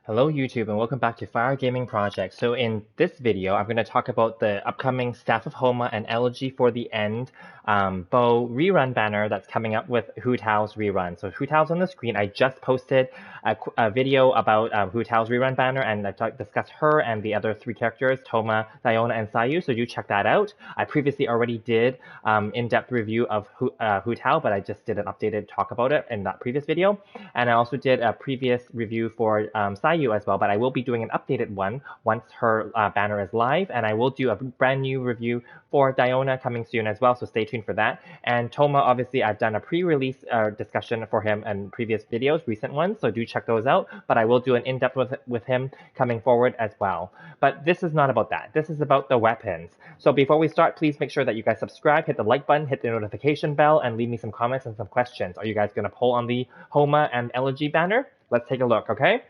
Hello YouTube and welcome back to Fire Gaming Project. So in this video, I'm going to talk about the upcoming Staff of Homa and Elegy for the End bow rerun banner that's coming up with Hu Tao's rerun. So Hu Tao's on the screen. I just posted a video about Hu Tao's rerun banner and I discussed her and the other three characters, Thoma, Diona, and Sayu, so do check that out. I previously already did in-depth review of Hu Tao, but I just did an updated talk about it in that previous video. And I also did a previous review for Sayu as well, but I will be doing an updated one once her banner is live, and I will do a brand new review for Diona coming soon as well, so stay tuned for that. And Thoma, obviously, I've done a pre-release discussion for him in previous videos, recent ones, so do check those out, but I will do an in-depth with him coming forward as well. But this is not about that. This is about the weapons. So before we start, please make sure that you guys subscribe, hit the like button, hit the notification bell, and leave me some comments and some questions. Are you guys going to poll on the Homa and Elegy banner? Let's take a look, okay?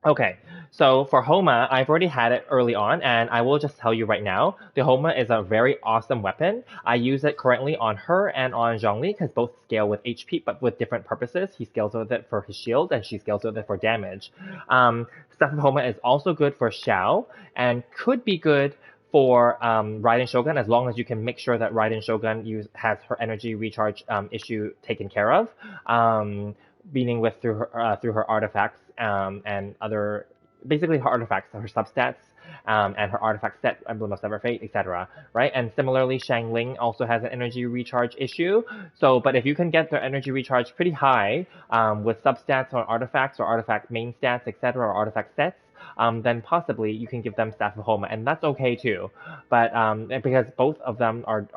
Okay, so for Homa, I've already had it early on, and I will just tell you right now, the Homa is a very awesome weapon. I use it currently on her and on Zhongli, because both scale with HP, but with different purposes. He scales with it for his shield, and she scales with it for damage. Staff of Homa is also good for Xiao, and could be good for Raiden Shogun, as long as you can make sure that Raiden Shogun has her energy recharge issue taken care of. Meaning through her artifacts and other, basically her artifacts, her substats, and her artifact set, Emblem of Sever Fate, etc. Right? And similarly, Xiangling also has an energy recharge issue. So, but if you can get their energy recharge pretty high with substats or artifacts or artifact main stats, etc., or artifact sets, then possibly you can give them Staff of Homa, and that's okay too. But because both of them are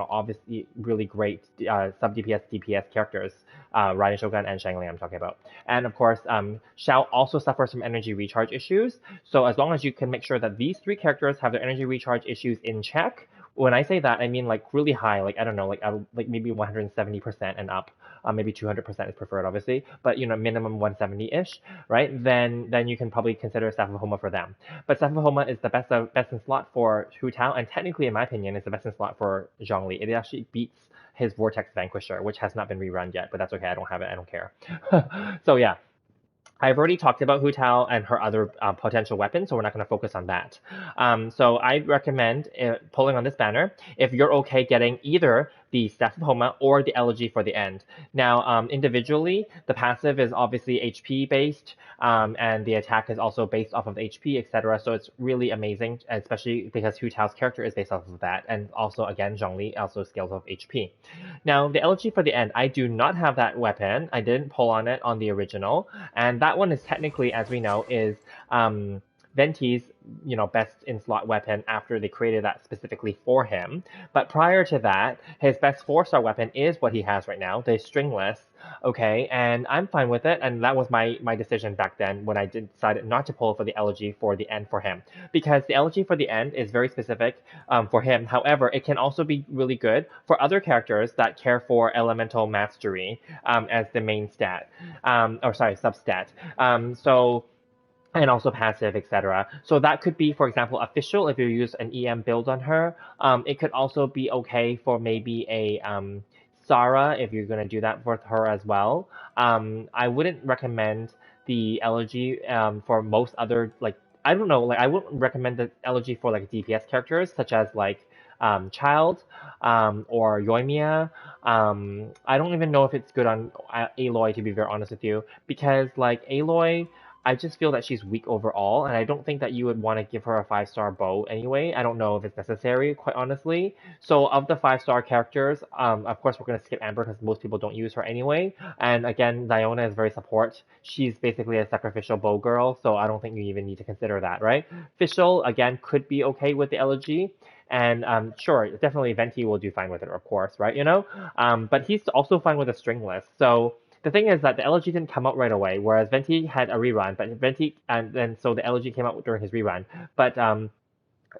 obviously really great sub DPS DPS characters, Raiden Shogun and Xiangling I'm talking about. And of course, Xiao also suffers from energy recharge issues. So as long as you can make sure that these three characters have their energy recharge issues in check. When I say that, I mean like really high, like I don't know, like maybe 170% and up. Maybe 200% is preferred, obviously, but minimum 170-ish, right? Then you can probably consider Staff of Homa for them. But Staff of Homa is the best in slot for Hu Tao, and technically, in my opinion, is the best in slot for Zhongli. It actually beats his Vortex Vanquisher, which has not been rerun yet, but that's okay. I don't have it. I don't care. So yeah. I've already talked about Hu Tao and her other potential weapons, so we're not going to focus on that. So I recommend pulling on this banner if you're okay getting either the Staff of Homa or the Elegy for the End. Now, individually, the passive is obviously HP based, and the attack is also based off of HP, etc. So it's really amazing, especially because Hu Tao's character is based off of that, and also again, Zhongli also scales off HP. Now, the Elegy for the End, I do not have that weapon. I didn't pull on it on the original, and that one is technically, as we know, is Venti's best in slot weapon after they created that specifically for him. But prior to that, his best 4-star weapon is what he has right now, the Stringless. Okay, and I'm fine with it, and that was my decision back then when I decided not to pull for the Elegy for the End for him, because the Elegy for the End is very specific for him. However, it can also be really good for other characters that care for Elemental Mastery as the main stat, substat. And also passive, etc. So that could be, for example, official if you use an EM build on her. It could also be okay for maybe a Sarah if you're going to do that for her as well. I wouldn't recommend the Elegy for most other, I don't know, I wouldn't recommend the Elegy for DPS characters such as Child or Yoimiya. I don't even know if it's good on Aloy, to be very honest with you, because Aloy, I just feel that she's weak overall, and I don't think that you would want to give her a 5-star bow anyway. I don't know if it's necessary, quite honestly. So of the 5-star characters, of course we're going to skip Amber because most people don't use her anyway. And again, Diona is very support. She's basically a sacrificial bow girl, so I don't think you even need to consider that, right? Fischl, again, could be okay with the Elegy. And sure, definitely Venti will do fine with it, of course, right? But he's also fine with a Stringless. So the thing is that the Elegy didn't come out right away, whereas Venti had a rerun, but so the Elegy came out during his rerun. But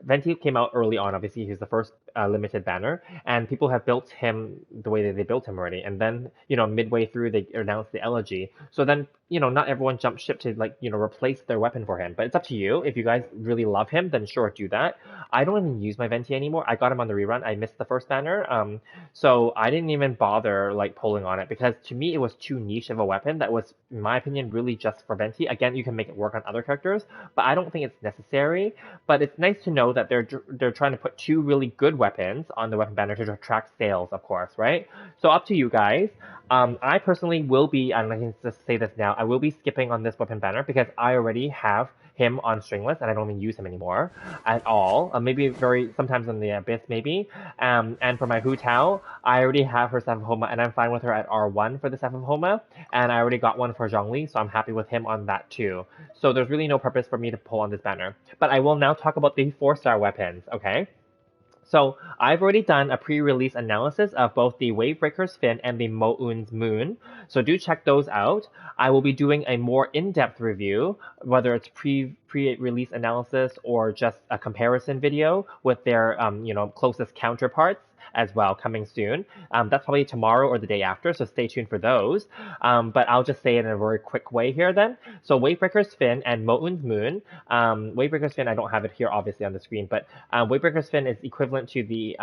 Venti came out early on, obviously he's the first limited banner, and people have built him the way that they built him already. And then, midway through they announced the Elegy. So then not everyone jumps ship to like, replace their weapon for him. But it's up to you. If you guys really love him, then sure, do that. I don't even use my Venti anymore. I got him on the rerun. I missed the first banner. So I didn't even bother like pulling on it because to me it was too niche of a weapon that was, in my opinion, really just for Venti. Again, you can make it work on other characters, but I don't think it's necessary. But it's nice to know that they're trying to put two really good weapons on the weapon banner to attract sales, of course, right? So up to you guys. I personally will be, and I can just say this now, I will be skipping on this weapon banner because I already have him on stringless and I don't even use him anymore at all. Maybe sometimes in the abyss maybe. And for my Hu Tao, I already have her Staff of Homa and I'm fine with her at R1 for the Staff of Homa. And I already got one for Zhongli, so I'm happy with him on that too. So there's really no purpose for me to pull on this banner. But I will now talk about the 4-star weapons, okay? So I've already done a pre-release analysis of both the Wavebreaker's Fin and the Mouun's Mouun, so do check those out. I will be doing a more in-depth review, whether it's pre-release analysis or just a comparison video with their closest counterparts as well, coming soon. That's probably tomorrow or the day after, so stay tuned for those. But I'll just say it in a very quick way here then. So Wavebreaker's Fin and Mouun's Mouun. Wavebreaker's Fin, I don't have it here obviously on the screen, but Wavebreaker's Fin is equivalent to the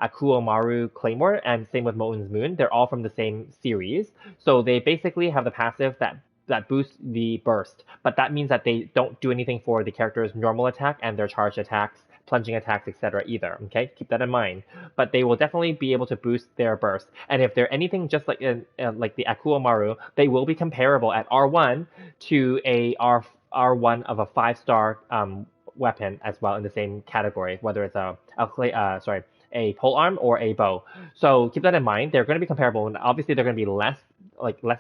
Akuomaru Claymore, and same with Mouun's Mouun. They're all from the same series. So they basically have the passive that boosts the burst, but that means that they don't do anything for the character's normal attack and their charged attacks, plunging attacks, etc. either, okay? Keep that in mind. But they will definitely be able to boost their burst. And if they're anything just like the Akuomaru, they will be comparable at R1 to a R1 of a 5-star weapon as well in the same category, whether it's a polearm or a bow. So keep that in mind. They're going to be comparable, and obviously they're going to be less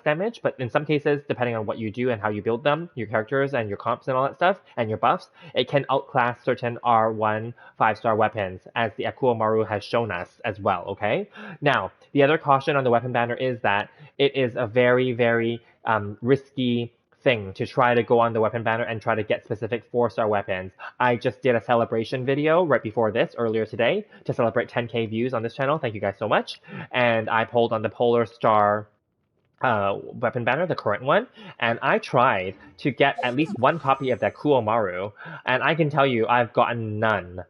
damage, but in some cases, depending on what you do and how you build them, your characters and your comps and all that stuff, and your buffs, it can outclass certain R1 5-star weapons, as the Akuomaru has shown us as well, okay? Now, the other caution on the weapon banner is that it is a very, very risky thing to try to go on the weapon banner and try to get specific 4-star weapons. I just did a celebration video right before this, earlier today, to celebrate 10k views on this channel. Thank you guys so much. And I pulled on the Polar Star weapon banner, the current one, and I tried to get at least one copy of that Kuomaru, and I can tell you I've gotten none,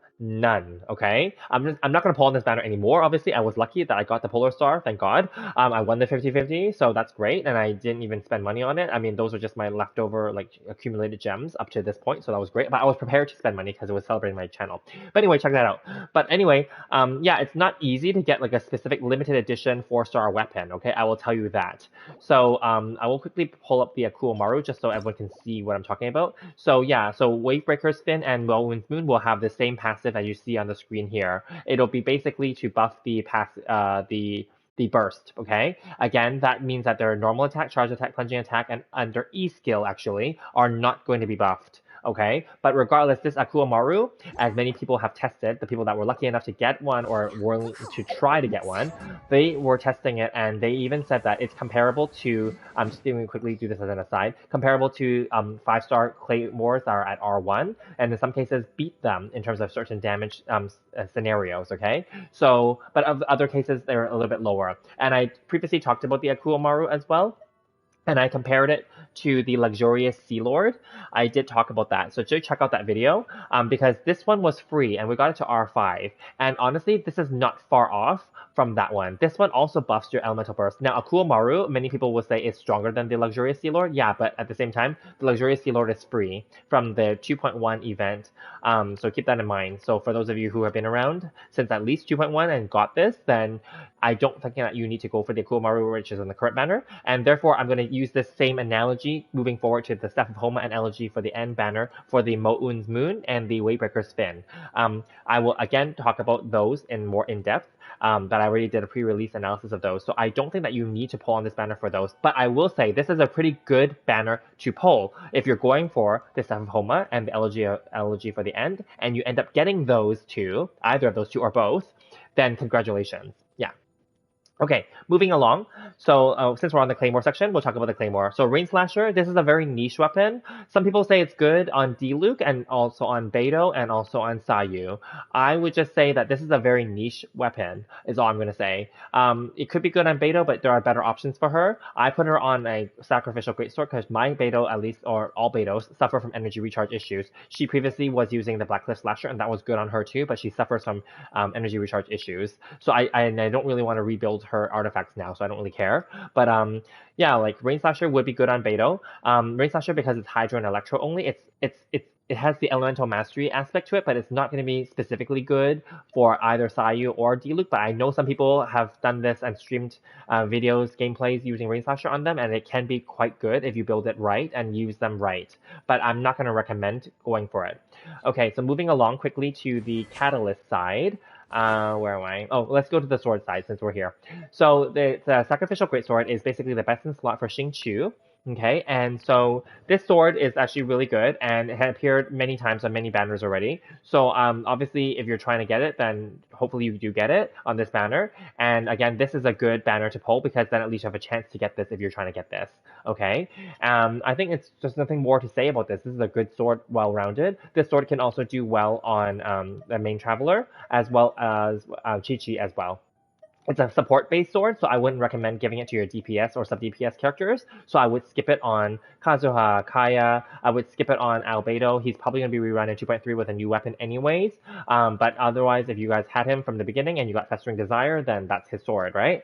okay? I'm not going to pull on this banner anymore, obviously. I was lucky that I got the Polar Star, thank God. I won the 50-50, so that's great, and I didn't even spend money on it. I mean, those are just my leftover, accumulated gems up to this point, so that was great. But I was prepared to spend money because it was celebrating my channel. But anyway, check that out. But anyway, yeah, it's not easy to get, a specific limited edition 4-star weapon, okay? I will tell you that. So, I will quickly pull up the Akuomaru just so everyone can see what I'm talking about. So, yeah, so Wavebreaker's Fin and Mouun's Mouun will have the same passive as you see on the screen here. It'll be basically to buff the burst, okay? Again, that means that their normal attack, charge attack, plunging attack, and under E skill actually are not going to be buffed. Okay, but regardless, this Akuomaru, as many people have tested, the people that were lucky enough to get one or were to try to get one, they were testing it and they even said that it's comparable to, I'm just going to quickly do this as an aside, comparable to 5-star Claymores that are at R1, and in some cases beat them in terms of certain damage scenarios, okay? So, but of other cases, they're a little bit lower. And I previously talked about the Akuomaru as well, and I compared it to the Luxurious Sea Lord. I did talk about that, so do check out that video, because this one was free and we got it to R5, and honestly, this is not far off from that one. This one also buffs your elemental burst. Now, Akuomaru, many people will say is stronger than the Luxurious Sea Lord. Yeah, but at the same time, the Luxurious Sea Lord is free from the 2.1 event. So keep that in mind. So for those of you who have been around since at least 2.1 and got this, then I don't think that you need to go for the Akuomaru, which is on the current banner. And therefore, I'm going to use this same analogy moving forward to the Staff of Homa and Elegy for the end banner for the Mouun's Mouun and the Wavebreaker's Fin. I will again talk about those in more in-depth. But I already did a pre-release analysis of those, so I don't think that you need to pull on this banner for those. But I will say this is a pretty good banner to pull if you're going for the Staff of Homa and the Elegy for the end, and you end up getting those two, either of those two or both, then congratulations. Yeah. Okay, moving along. So since we're on the Claymore section, we'll talk about the Claymore. So Rain Slasher, this is a very niche weapon. Some people say it's good on Diluc and also on Beidou and also on Sayu. I would just say that this is a very niche weapon, is all I'm going to say. It could be good on Beidou, but there are better options for her. I put her on a Sacrificial Greatsword because my Beidou, at least, or all Beidous, suffer from energy recharge issues. She previously was using the Blackcliff Slasher, and that was good on her too, but she suffers from energy recharge issues. So I don't really want to rebuild her artifacts now, so I don't really care. But yeah, like Rain Slasher would be good on Beidou. Rain Slasher, because it's Hydro and Electro only, it has the elemental mastery aspect to it, but it's not going to be specifically good for either Sayu or Diluc. But I know some people have done this and streamed videos, gameplays using Rain Slasher on them, and it can be quite good if you build it right and use them right. But I'm not going to recommend going for it. Okay, so moving along quickly to the Catalyst side. Where am I? Oh, let's go to the sword side since we're here. So the Sacrificial Greatsword is basically the best in slot for Xingqiu. Okay, and so this sword is actually really good, and it had appeared many times on many banners already. So obviously, if you're trying to get it, then hopefully you do get it on this banner. And again, this is a good banner to pull because then at least you have a chance to get this if you're trying to get this. Okay, I think it's just nothing more to say about this. This is a good sword, well-rounded. This sword can also do well on the main traveler as well as Chi-Chi as well. It's a support-based sword, so I wouldn't recommend giving it to your DPS or sub-DPS characters. So I would skip it on Kazuha, Kaya. I would skip it on Albedo. He's probably going to be rerun in 2.3 with a new weapon anyways. But otherwise, if you guys had him from the beginning and you got Festering Desire, then that's his sword, right?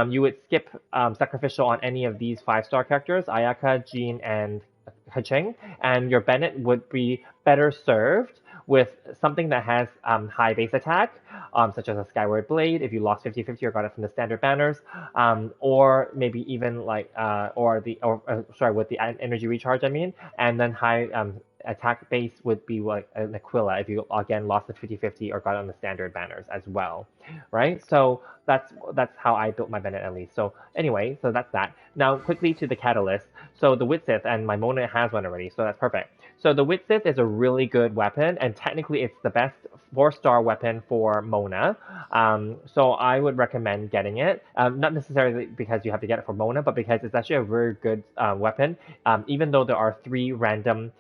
You would skip Sacrificial on any of these 5-star characters, Ayaka, Jean, and Hacheng, and your Bennett would be better served with something that has high base attack, such as a Skyward Blade if you lost 50-50 or got it from the standard banners, or maybe even like with the energy recharge, I mean, and then high attack base would be like an Aquila if you again lost the 50-50 or got it on the standard banners as well, right? So that's how I built my Bennett at least. So anyway, so that's that. Now quickly to the Catalyst. So the Witsith, and my Mona has one already, so that's perfect. So the Witsith is a really good weapon, and technically it's the best 4-star weapon for Mona. So I would recommend getting it. Not necessarily because you have to get it for Mona, but because it's actually a very good weapon. Even though there are 3 random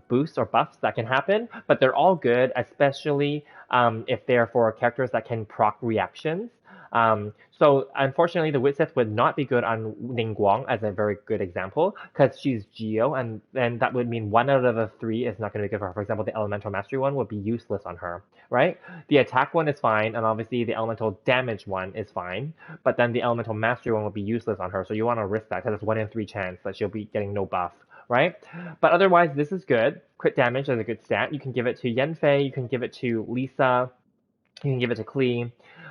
boosts or buffs that can happen, but they're all good, especially if they're for characters that can proc reactions. So unfortunately, the Witsith would not be good on Ningguang as a very good example, because she's Geo, and then that would mean 1 out of the 3 is not going to be good for her. For example, the Elemental Mastery one would be useless on her, right? The attack one is fine, and obviously the Elemental Damage one is fine, but then the Elemental Mastery one would be useless on her, so you want to risk that, because it's 1 in 3 chance that she'll be getting no buff, right? But otherwise, this is good. Crit damage is a good stat. You can give it to Yanfei, you can give it to Lisa, you can give it to Klee.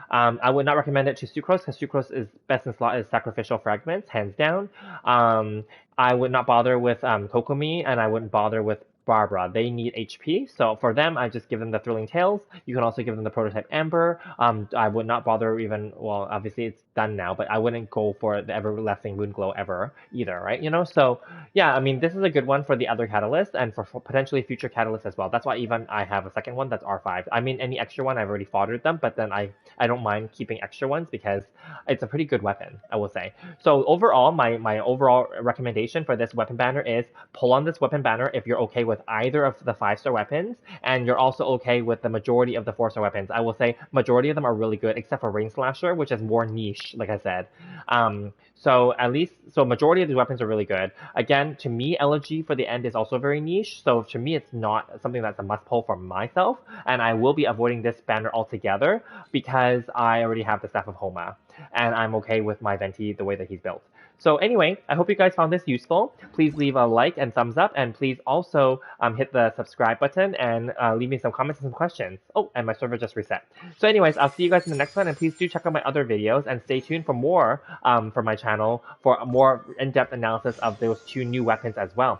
I would not recommend it to Sucrose because Sucrose is best in slot as Sacrificial Fragments, hands down. I would not bother with Kokomi, and I wouldn't bother with Barbara. They need HP, so for them, I just give them the Thrilling Tales. You can also give them the Prototype Amber. I would not bother even, well, obviously it's done now, but I wouldn't go for the Everlasting Moonglow ever either, right? So yeah, I mean, this is a good one for the other catalysts and for potentially future catalysts as well. That's why even I have a second one that's R5. I mean, any extra one, I've already foddered them, but then I don't mind keeping extra ones because it's a pretty good weapon, I will say. So overall, my overall recommendation for this weapon banner is pull on this weapon banner if you're okay with either of the 5-star weapons, and you're also okay with the majority of the 4-star weapons. I will say majority of them are really good, except for Rain Slasher, which is more niche, like I said. So majority of these weapons are really good. Again, to me, Elegy for the end is also very niche. So to me, it's not something that's a must pull for myself, and I will be avoiding this banner altogether because I already have the Staff of Homa, and I'm okay with my Venti the way that he's built. So anyway, I hope you guys found this useful. Please leave a like and thumbs up, and please also hit the subscribe button and leave me some comments and some questions. Oh, and my server just reset. So anyways, I'll see you guys in the next one, and please do check out my other videos and stay tuned for more from my channel for more in-depth analysis of those 2 new weapons as well.